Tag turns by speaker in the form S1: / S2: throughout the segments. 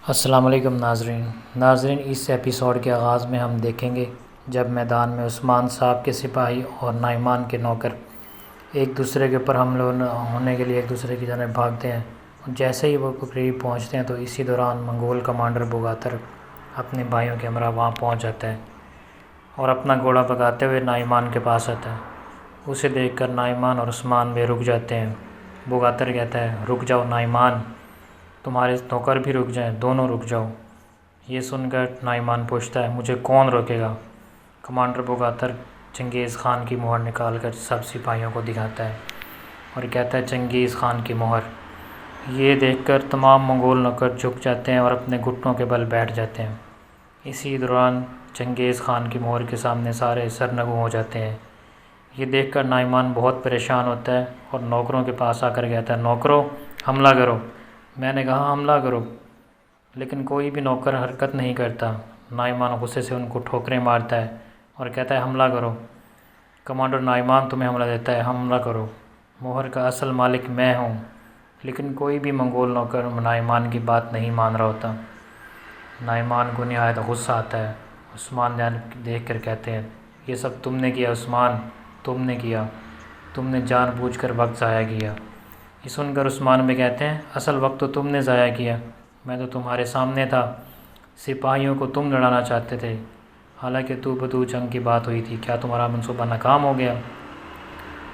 S1: السلام علیکم ناظرین اس ایپیسوڈ کے آغاز میں ہم دیکھیں گے جب میدان میں عثمان صاحب کے سپاہی اور نعمان کے نوکر ایک دوسرے کے اوپر حملہ ہونے کے لیے ایک دوسرے کی جانب بھاگتے ہیں۔ جیسے ہی وہ قریب پہنچتے ہیں تو اسی دوران منگول کمانڈر بگاتر اپنے بھائیوں کے ہمراہ وہاں پہنچ جاتا ہے اور اپنا گھوڑا بھگاتے ہوئے نعمان کے پاس آتا ہے۔ اسے دیکھ کر نعمان اور عثمان بھی رک جاتے ہیں۔ بگاتر کہتا ہے، رک جاؤ نعمان، تمہارے نوکر بھی رک جائیں، دونوں رک جاؤ۔ یہ سن کر نعمان پوچھتا ہے، مجھے کون روکے گا؟ کمانڈر بگاتر چنگیز خان کی مہر نکال کر سب سپاہیوں کو دکھاتا ہے اور کہتا ہے، چنگیز خان کی مہر۔ یہ دیکھ کر تمام منگول نوکر جھک جاتے ہیں اور اپنے گھٹنوں کے بل بیٹھ جاتے ہیں۔ اسی دوران چنگیز خان کی مہر کے سامنے سارے سرنگوں ہو جاتے ہیں۔ یہ دیکھ کر نعمان بہت پریشان ہوتا ہے اور نوکروں کے پاس آ کر کہتا ہے، نوکروں حملہ کرو۔ میں نے کہا حملہ کرو، لیکن کوئی بھی نوکر حرکت نہیں کرتا۔ نعمان غصے سے ان کو ٹھوکریں مارتا ہے اور کہتا ہے، حملہ کرو۔ کمانڈر نعمان تمہیں حملہ دیتا ہے، حملہ کرو، مہر کا اصل مالک میں ہوں۔ لیکن کوئی بھی منگول نوکر نعمان کی بات نہیں مان رہا ہوتا۔ نعمان کو نہایت غصہ آتا ہے۔ عثمان دیکھ کر کہتے ہیں، یہ سب تم نے کیا عثمان، تم نے کیا، تم نے جان بوجھ کر وقت ضائع کیا۔ یہ سن کر عثمان بھی کہتے ہیں، اصل وقت تو تم نے ضائع کیا، میں تو تمہارے سامنے تھا، سپاہیوں کو تم لڑانا چاہتے تھے، حالانکہ تو بدو جنگ کی بات ہوئی تھی، کیا تمہارا منصوبہ ناکام ہو گیا؟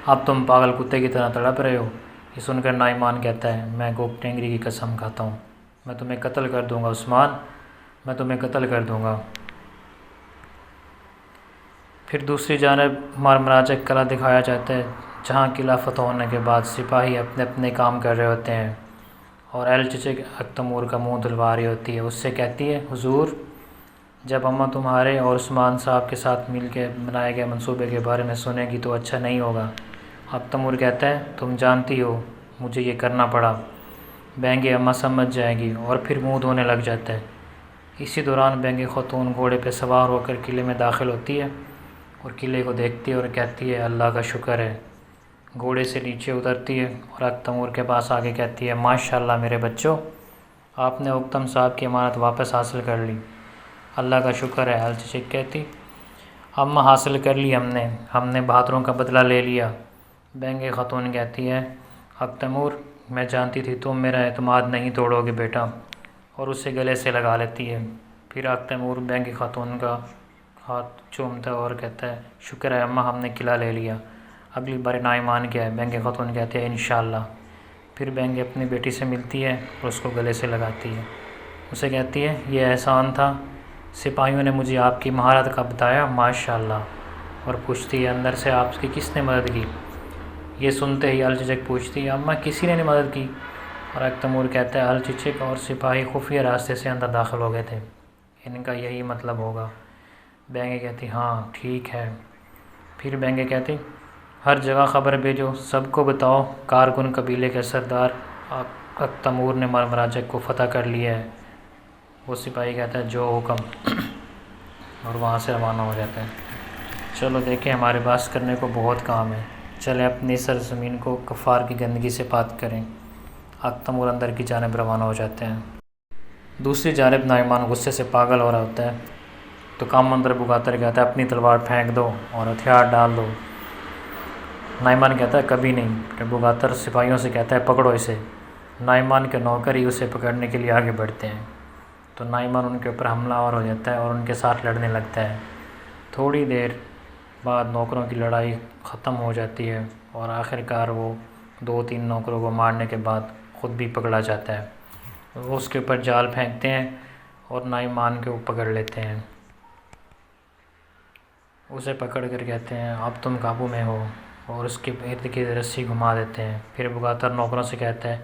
S1: اب تم پاگل کتے کی طرح تڑپ رہے ہو۔ یہ سن کر نعمان کہتا ہے، میں گوپ ٹینگری کی قسم کھاتا ہوں، میں تمہیں قتل کر دوں گا عثمان، میں تمہیں قتل کر دوں گا۔ پھر دوسری جانب مارمراجک قلعہ دکھایا جاتا ہے، جہاں قلعہ فتح ہونے کے بعد سپاہی اپنے اپنے کام کر رہے ہوتے ہیں اور ایل چچک اختمور کا منہ دھلوا رہی ہوتی ہے۔ اس سے کہتی ہے، حضور، جب اماں تمہارے اور عثمان صاحب کے ساتھ مل کے بنائے گئے منصوبے کے بارے میں سنے گی تو اچھا نہیں ہوگا۔ اختمور کہتا ہے، تم جانتی ہو مجھے یہ کرنا پڑا، بینگے اماں سمجھ جائے گی، اور پھر منہ دھونے لگ جاتا ہے۔ اسی دوران بینگے خاتون گھوڑے پہ سوار ہو کر قلعے میں داخل ہوتی ہے اور قلعے کو دیکھتی ہے اور کہتی ہے، اللہ کا شکر ہے۔ گھوڑے سے نیچے اترتی ہے اور اختمور کے پاس آگے کہتی ہے، ماشاءاللہ میرے بچوں، آپ نے اکتم صاحب کی امانت واپس حاصل کر لی، اللہ کا شکر ہے۔ الچچک کہتی، اماں حاصل کر لی ہم نے بہادروں کا بدلہ لے لیا۔ بینگے خاتون کہتی ہے، اختمور، میں جانتی تھی تم میرا اعتماد نہیں توڑو گے بیٹا، اور اسے گلے سے لگا لیتی ہے۔ پھر اختمور بینگے خاتون کا ہاتھ چومتا ہے اور کہتا ہے، شکر ہے اماں، ہم نے قلعہ لے لیا، اگلی بار نعمان کیا ہے؟ بینگے خاتون کہتے ہیں، انشاءاللہ۔ پھر بینگے اپنی بیٹی سے ملتی ہے اور اس کو گلے سے لگاتی ہے، اسے کہتی ہے، یہ احسان تھا، سپاہیوں نے مجھے آپ کی مہارت کا بتایا، ماشاءاللہ، اور پوچھتی ہے، اندر سے آپ کی کس نے مدد کی؟ یہ سنتے ہی الچچک پوچھتی ہے، اماں کسی نے نہیں مدد کی، اور اختمور کہتا ہے، الچچک اور سپاہی خفیہ راستے سے اندر داخل ہو گئے تھے، ان کا یہی مطلب ہوگا۔ بینگے کہتی، ہاں ٹھیک ہے۔ پھر بینگے کہتی، ہر جگہ خبر بھیجو، سب کو بتاؤ کارکن قبیلے کے سردار اختمور نے مارمراجک کو فتح کر لیا ہے۔ وہ سپاہی کہتا ہے، جو حکم، اور وہاں سے روانہ ہو جاتا ہے۔ چلو دیکھیں، ہمارے پاس کرنے کو بہت کام ہے، چلیں اپنی سرزمین کو کفار کی گندگی سے پاک کریں۔ اختمور اندر کی جانب روانہ ہو جاتے ہیں۔ دوسری جانب نعمان غصے سے پاگل ہو رہا ہوتا ہے تو کمانڈر بگاتر کہتا ہے، اپنی تلوار پھینک دو اور ہتھیار ڈال دو۔ نعمان کہتا ہے، کبھی نہیں۔ کہ بگاتر سپاہیوں سے کہتا ہے، پکڑو اسے۔ نعمان کے نوکر ہی اسے پکڑنے کے لیے آگے بڑھتے ہیں تو نعمان ان کے اوپر حملہ آور ہو جاتا ہے اور ان کے ساتھ لڑنے لگتا ہے۔ تھوڑی دیر بعد نوکروں کی لڑائی ختم ہو جاتی ہے اور آخرکار وہ 2-3 نوکروں کو مارنے کے بعد خود بھی پکڑا جاتا ہے۔ وہ اس کے اوپر جال پھینکتے ہیں اور نعمان کو پکڑ لیتے ہیں، اسے پکڑ کر کہتے ہیں، اب تم قابو میں ہو، اور اس کے ارد گرد رسی گھما دیتے ہیں۔ پھر بگاتر نوکروں سے کہتا ہے،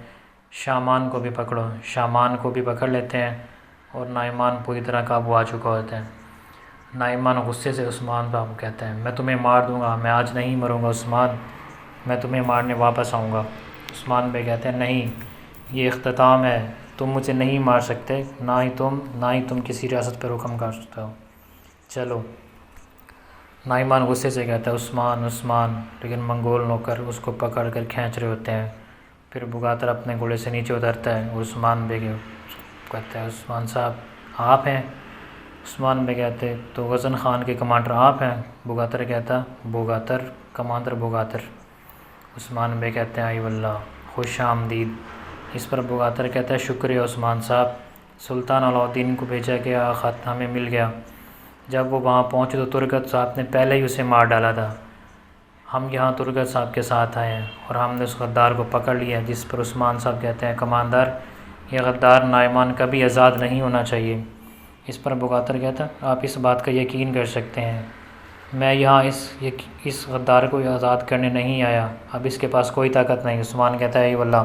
S1: شامان کو بھی پکڑو۔ شامان کو بھی پکڑ لیتے ہیں اور نعمان پوری طرح قابو آ چکا ہوتا ہے۔ نعمان غصے سے عثمان صاحب کو کہتا ہے، میں تمہیں مار دوں گا، میں آج نہیں مروں گا عثمان، میں تمہیں مارنے واپس آؤں گا۔ عثمان بھائی کہتے ہیں، نہیں، یہ اختتام ہے، تم مجھے نہیں مار سکتے، نہ ہی تم کسی ریاست پر حکم کر سکتے ہو، چلو۔ نعمان غصے سے کہتا ہے، عثمان عثمان، لیکن منگول نوکر اس کو پکڑ کر کھینچ رہے ہوتے ہیں۔ پھر بگاتر اپنے گھوڑے سے نیچے اترتا ہے اور عثمان بے کرتا ہے عثمان صاحب آپ ہیں؟ عثمان بھائی کہتے تو غزن خان کے کمانڈر آپ ہیں؟ بوگاتر کہتا بوگاتر، کمانڈر بوگاتر۔ عثمان بھائی کہتے ہیں آئی واللہ، خوش آمدید۔ اس پر بوگاتر کہتا ہے شکریہ عثمان صاحب، سلطان علاء الدین کو بھیجا گیا خط ہمیں مل گیا، جب وہ وہاں پہنچے تو ترگت صاحب نے پہلے ہی اسے مار ڈالا تھا۔ ہم یہاں ترگت صاحب کے ساتھ آئے ہیں اور ہم نے اس غدار کو پکڑ لیا۔ جس پر عثمان صاحب کہتے ہیں کماندار، یہ غدار نعمان کبھی آزاد نہیں ہونا چاہیے۔ اس پر بوگاتر کہتا ہے آپ اس بات کا یقین کر سکتے ہیں، میں یہاں اس غدار کو آزاد کرنے نہیں آیا، اب اس کے پاس کوئی طاقت نہیں۔ عثمان کہتا ہے ای واللہ،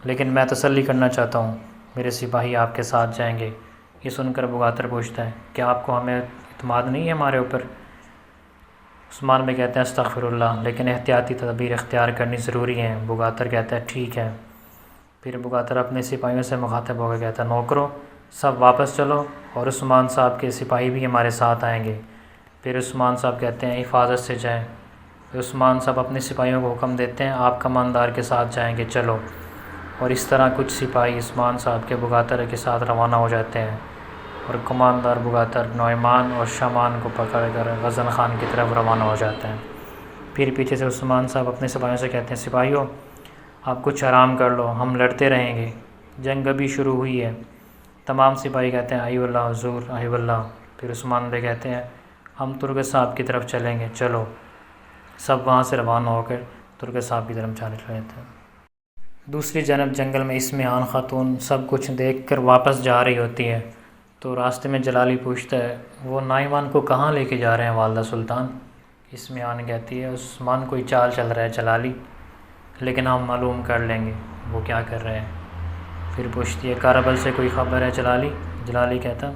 S1: لیکن میں تسلی کرنا چاہتا ہوں، میرے سپاہی آپ کے ساتھ جائیں گے۔ یہ سن کر بوگاتر پوچھتا ہے کیا آپ کو ہمیں اعتماد نہیں ہے ہمارے اوپر؟ عثمان میں کہتے ہیں استغفر اللہ، لیکن احتیاطی تدابیر اختیار کرنی ضروری ہیں۔ بوگاتر کہتا ہے ٹھیک ہے۔ پھر بوگاتر اپنے سپاہیوں سے مخاطب ہو کے کہتا ہے نوکرو سب واپس چلو، اور عثمان صاحب کے سپاہی بھی ہمارے ساتھ آئیں گے۔ پھر عثمان صاحب کہتے ہیں حفاظت سے جائیں۔ پھر عثمان صاحب اپنے سپاہیوں کو حکم دیتے ہیں آپ کماندار کے ساتھ جائیں گے، چلو۔ اور اس طرح کچھ سپاہی عثمان صاحب کے بوگاتر کے ساتھ روانہ ہو جاتے ہیں، اور کماندار بوگاتر نعمان اور شامان کو پکڑ کر غزن خان کی طرف روانہ ہو جاتے ہیں۔ پھر پیچھے سے عثمان صاحب اپنے سپاہیوں سے کہتے ہیں سپاہیوں آپ کچھ آرام کر لو، ہم لڑتے رہیں گے، جنگ ابھی شروع ہوئی ہے۔ تمام سپاہی کہتے ہیں آئی واللہ حضور، آئی واللہ۔ پھر عثمان بھائی کہتے ہیں ہم ترگت صاحب کی طرف چلیں گے، چلو۔ سب وہاں سے روانہ ہو کر ترگت صاحب کی طرف چلے جاتے ہیں۔ دوسری جانب جنگل میں اسمعان خاتون سب کچھ دیکھ کر واپس جا رہی ہوتی ہے، تو راستے میں جلالی پوچھتا ہے وہ نعمان کو کہاں لے کے جا رہے ہیں والدہ سلطان؟ اسمعان کہتی ہے عثمان کوئی چال چل رہا ہے جلالی، لیکن ہم معلوم کر لیں گے وہ کیا کر رہے ہیں۔ پھر پوچھتی ہے کاربل سے کوئی خبر ہے جلالی؟ جلالی کہتا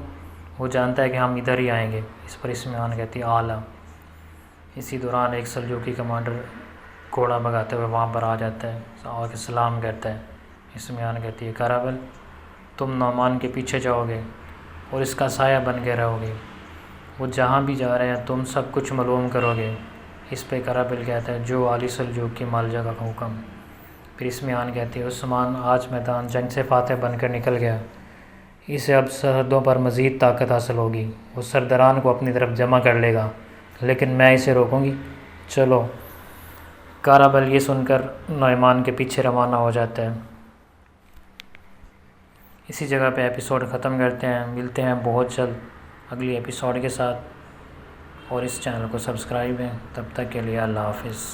S1: وہ جانتا ہے کہ ہم ادھر ہی آئیں گے۔ اس پر اسمعان کہتی اعلیٰ۔ اسی دوران ایک سلجوقی کمانڈر گھوڑا بھگاتے ہوئے وہاں پر آ جاتا ہے اور سلام کرتا ہے۔ اسمعان کہتی ہے کاربل تم نعمان کے پیچھے جاؤ گے اور اس کا سایہ بن کے رہو گے، وہ جہاں بھی جا رہے ہیں تم سب کچھ معلوم کرو گے۔ اس پہ کاربل کہتا ہے جو علی سلجوق کی مالجہ کا حکم۔ پھر اسمعان کہتی ہے عثمان آج میدان جنگ سے فاتح بن کر نکل گیا، اسے اب سرحدوں پر مزید طاقت حاصل ہوگی، وہ سرداران کو اپنی طرف جمع کر لے گا، لیکن میں اسے روکوں گی، چلو۔ کاربل یہ سن کر نعمان کے پیچھے روانہ ہو جاتا ہے۔ اسی جگہ پہ ایپیسوڈ ختم کرتے ہیں، ملتے ہیں بہت جلد اگلی ایپیسوڈ کے ساتھ، اور اس چینل کو سبسکرائب ہے۔ تب تک کے لیے اللہ حافظ۔